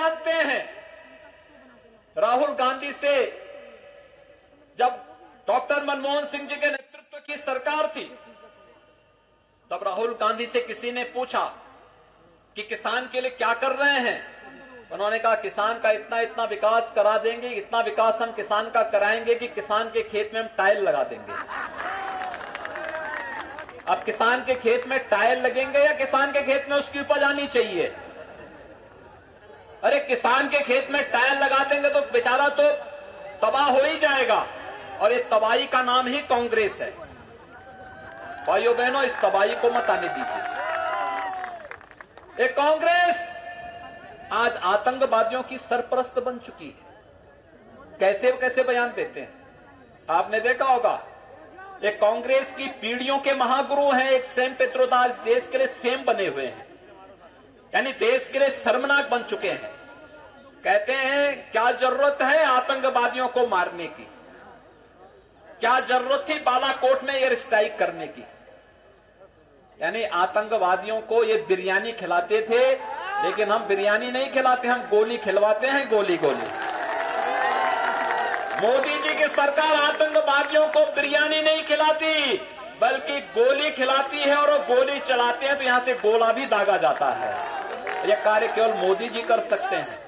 जानते हैं, राहुल गांधी से जब डॉक्टर मनमोहन सिंह जी के नेतृत्व की सरकार थी, तब राहुल गांधी से किसी ने पूछा कि किसान के लिए क्या कर रहे हैं। उन्होंने कहा किसान का इतना इतना विकास करा देंगे, इतना विकास हम किसान का कराएंगे कि किसान के खेत में हम टाइल लगा देंगे। अब किसान के खेत में टाइल लगेंगे या किसान के खेत में उसकी उपज आनी चाहिए? अरे किसान के खेत में टाइल लगा देंगे तो बेचारा तो तबाह हो ही जाएगा, और ये तबाही का नाम ही कांग्रेस है। भाइयों बहनों, इस तबाही को मत आने दीजिए। ये कांग्रेस आज आतंकवादियों की सरपरस्त बन चुकी है। कैसे कैसे बयान देते हैं, आपने देखा होगा। ये कांग्रेस की पीढ़ियों के महागुरु हैं। एक सेम पेत्रोदास देश के लिए सेम बने हुए हैं, यानी देश के लिए शर्मनाक बन चुके हैं। कहते हैं क्या जरूरत है आतंकवादियों को मारने की, क्या जरूरत थी बालाकोट में एयर स्ट्राइक करने की। यानी आतंकवादियों को ये बिरयानी खिलाते थे, लेकिन हम बिरयानी नहीं खिलाते, हम गोली खिलवाते हैं, गोली गोली। मोदी जी की सरकार आतंकवादियों को बिरयानी नहीं खिलाती, बल्कि गोली खिलाती है, और वो गोली चलाते हैं तो यहां से गोला भी दागा जाता है। यह कार्य केवल मोदी जी कर सकते हैं।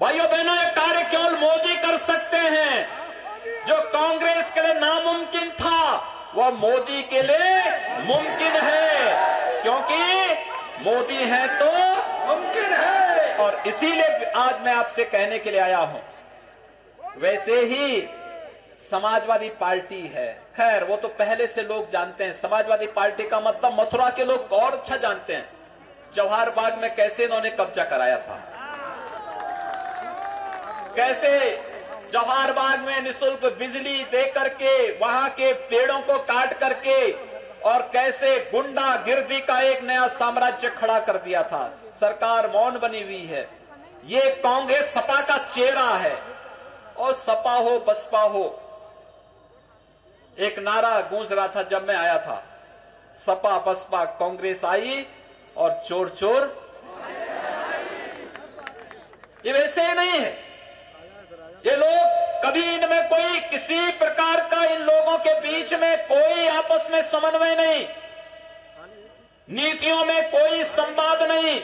भाइयों बहनों, यह कार्य केवल मोदी कर सकते हैं। जो कांग्रेस के लिए नामुमकिन था, वह मोदी के लिए मुमकिन है, क्योंकि मोदी है तो मुमकिन है। और इसीलिए आज मैं आपसे कहने के लिए आया हूं। वैसे ही समाजवादी पार्टी है, खैर वो तो पहले से लोग जानते हैं। समाजवादी पार्टी का मतलब मथुरा के लोग और अच्छा जानते हैं, जवाहर बाग में कैसे इन्होंने कब्जा कराया था, कैसे जवाहर बाग में निःशुल्क बिजली दे करके वहां के पेड़ों को काट करके, और कैसे गुंडागिर्दी का एक नया साम्राज्य खड़ा कर दिया था। सरकार मौन बनी हुई है। ये कांग्रेस सपा का चेहरा है, और सपा हो बसपा हो, एक नारा गूंज रहा था जब मैं आया था, सपा बसपा कांग्रेस आई और चोर चोर। ये वैसे ही नहीं है। ये लोग कभी इनमें कोई किसी प्रकार का, इन लोगों के बीच में कोई आपस में समन्वय नहीं, नीतियों में कोई संवाद नहीं,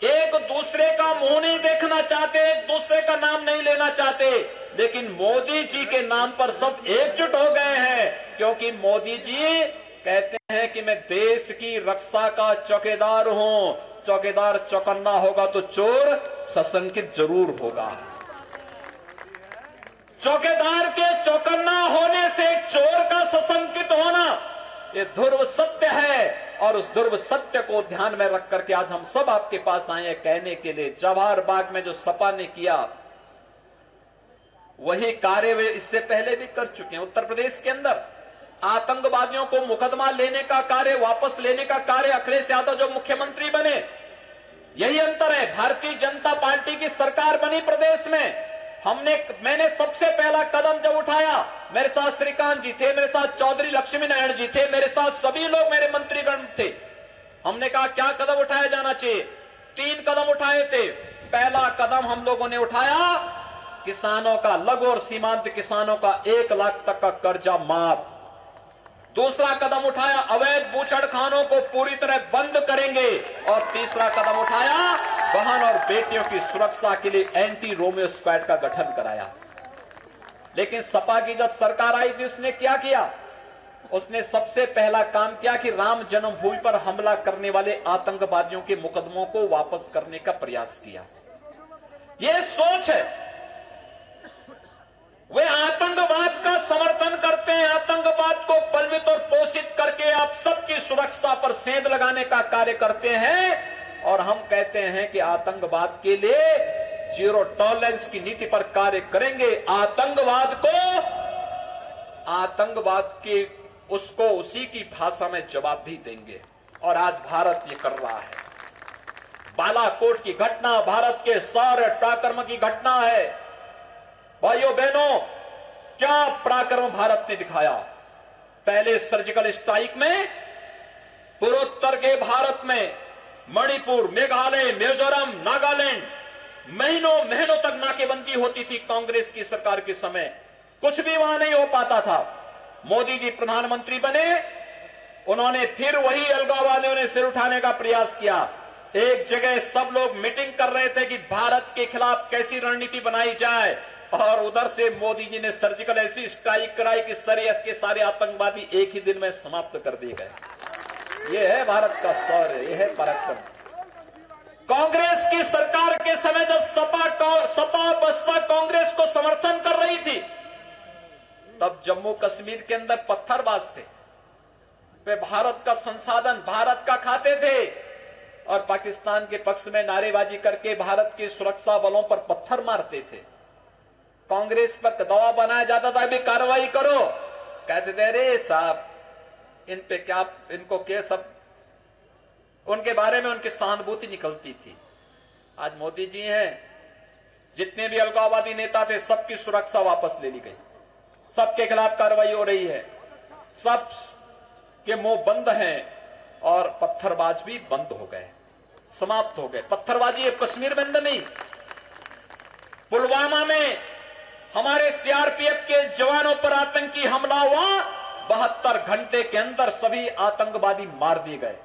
एक दूसरे का मुंह नहीं देखना चाहते, एक दूसरे का नाम नहीं लेना चाहते। लेकिन मोदी जी के नाम पर सब एकजुट हो गए हैं, क्योंकि मोदी जी कहते हैं कि मैं देश की रक्षा का चौकीदार हूं। चौकीदार चौकन्ना होगा तो चोर सशंकित जरूर होगा। चौकीदार के चौकन्ना होने से चोर का सशंकित होना, ये ध्रुव सत्य है। और उस ध्रुव सत्य को ध्यान में रख करके आज हम सब आपके पास आए हैं कहने के लिए, जवाहर बाग में जो सपा ने किया वही कार्य वे इससे पहले भी कर चुके हैं। उत्तर प्रदेश के अंदर आतंकवादियों को मुकदमा लेने का कार्य, वापस लेने का कार्य, अखिलेश यादव जो मुख्यमंत्री बने, यही अंतर है। भारतीय जनता पार्टी की सरकार बनी प्रदेश में, मैंने सबसे पहला कदम जब उठाया, मेरे साथ श्रीकांत जी थे, मेरे साथ चौधरी लक्ष्मी नारायण जी थे, मेरे साथ सभी लोग मेरे मंत्रीगण थे। हमने कहा क्या कदम उठाया जाना चाहिए। 3 कदम उठाए थे। पहला कदम हम लोगों ने उठाया, किसानों का, लघु और सीमांत किसानों का 1 लाख तक का कर्जा माफ। दूसरा कदम उठाया, अवैध बूचड़खानों को पूरी तरह बंद करेंगे। और तीसरा कदम उठाया, बहन और बेटियों की सुरक्षा के लिए एंटी रोमियो स्क्वाड का गठन कराया। लेकिन सपा की जब सरकार आई थी, उसने क्या किया? उसने सबसे पहला काम किया कि राम जन्मभूमि पर हमला करने वाले आतंकवादियों के मुकदमों को वापस करने का प्रयास किया। यह सोच है। वे आतंकवाद का समर्थन करते हैं, आतंकवाद को बलवित और पोषित करके आप सबकी सुरक्षा पर सेंध लगाने का कार्य करते हैं। और हम कहते हैं कि आतंकवाद के लिए जीरो टॉलरेंस की नीति पर कार्य करेंगे। आतंकवाद के उसको उसी की भाषा में जवाब भी देंगे। और आज भारत ये कर रहा है। बालाकोट की घटना भारत के सारे पराक्रम की घटना है। भाइयों बहनों, क्या पराक्रम भारत ने दिखाया। पहले सर्जिकल स्ट्राइक में पूर्वोत्तर के भारत में मणिपुर, मेघालय, मिजोरम, नागालैंड, महीनों महीनों तक नाकेबंदी होती थी कांग्रेस की सरकार के समय, कुछ भी वहां नहीं हो पाता था। मोदी जी प्रधानमंत्री बने, उन्होंने फिर वही अलगाववादियों ने सिर उठाने का प्रयास किया। एक जगह सब लोग मीटिंग कर रहे थे कि भारत के खिलाफ कैसी रणनीति बनाई जाए, और उधर से मोदी जी ने सर्जिकल ऐसी स्ट्राइक कराई कि के सारे आतंकवादी एक ही दिन में समाप्त कर दिए गए। यह है भारत का शौर्य, यह है पराक्रम। कांग्रेस की सरकार के समय जब सपा बसपा कांग्रेस को समर्थन कर रही थी, तब जम्मू कश्मीर के अंदर पत्थरबाज थे, वे भारत का संसाधन भारत का खाते थे, और पाकिस्तान के पक्ष में नारेबाजी करके भारत के सुरक्षा बलों पर पत्थर मारते थे। कांग्रेस पर दबाव बनाया जाता था भी कार्रवाई करो, कहते थे अरे साहब इन पे क्या, इनको क्या, सब उनके बारे में उनकी सहानुभूति निकलती थी। आज मोदी जी हैं, जितने भी अलगाववादी नेता थे सबकी सुरक्षा वापस ले ली गई, सबके खिलाफ कार्रवाई हो रही है, सब के मुंह बंद हैं, और पत्थरबाज भी बंद हो गए, समाप्त हो गए। पत्थरबाजी कश्मीर में अंदर नहीं, पुलवामा में हमारे सीआरपीएफ के जवानों पर आतंकी हमला हुआ, 72 घंटे के अंदर सभी आतंकवादी मार दिए गए,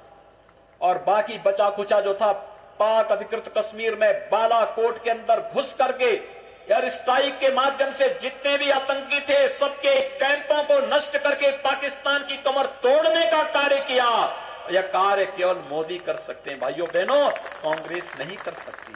और बाकी बचा कुचा जो था पाक अधिकृत कश्मीर में बालाकोट के अंदर घुस करके एयर स्ट्राइक के माध्यम से जितने भी आतंकी थे सबके कैंपों को नष्ट करके पाकिस्तान की कमर तोड़ने का कार्य किया। यह कार्य केवल मोदी कर सकते हैं भाइयों बहनों, कांग्रेस नहीं कर सकती।